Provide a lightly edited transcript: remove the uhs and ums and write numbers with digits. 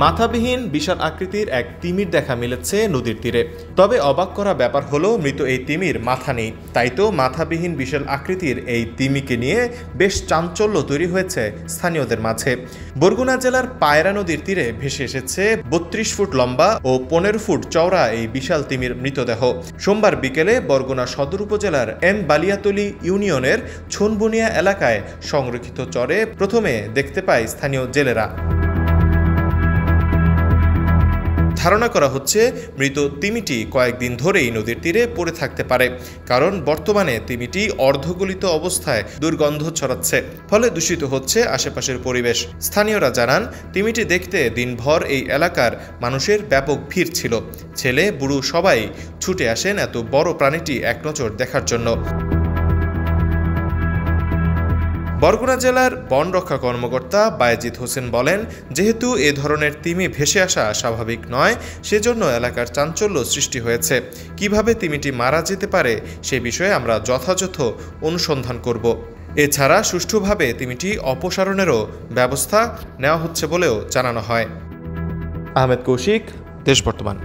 মাথাবিহীন বিশাল আকৃতির এক তিমির দেখা মিলেছে নদীর তীরে। তবে অবাক করা ব্যাপার হলো মৃত এই তিমির মাথা নেই। তাই তো মাথাবিহীন বিশাল আকৃতির এই তিমিকে নিয়ে বেশ চাঞ্চল্য তৈরি হয়েছে স্থানীয়দের মাঝে। বরগুনা জেলার পায়রা নদীর তীরে ভেসে এসেছে ৩২ ফুট লম্বা ও ১৫ ফুট চওড়া এই বিশাল তিমির মৃতদেহ। সোমবার বিকেলে বরগুনা সদর উপজেলার এম বালিয়াতলী ইউনিয়নের ছুনবুনিয়া এলাকায় সংরক্ষিত চরে প্রথমে দেখতে পায় স্থানীয় জেলেরা। ধারণা করা হচ্ছে মৃত তিমিটি কয়েকদিন ধরেই নদীর তীরে পড়ে থাকতে পারে, কারণ বর্তমানে তিমিটি অর্ধগলিত অবস্থায় দুর্গন্ধ ছড়াচ্ছে, ফলে দূষিত হচ্ছে আশেপাশের পরিবেশ। স্থানীয়রা জানান, তিমিটি দেখতে দিনভর এই এলাকার মানুষের ব্যাপক ভিড় ছিল। ছেলে বুড়ো সবাই ছুটে আসেন এত বড় প্রাণীটি এক নজর দেখার জন্য। বরগুনা জেলার বন রক্ষা কর্মকর্তা বায়েজিদ হোসেন বলেন, যেহেতু এ ধরনের তিমি ভেসে আসা স্বাভাবিক নয়, সেজন্য এলাকার চাঞ্চল্য সৃষ্টি হয়েছে। কিভাবে তিমিটি মারা যেতে পারে সে বিষয়ে আমরা যথাযথ অনুসন্ধান করব। এছাড়া সুষ্ঠুভাবে তিমিটি অপসারণেরও ব্যবস্থা নেওয়া হচ্ছে বলেও জানানো হয়। আহমেদ কৌশিক, দেশ বর্তমান।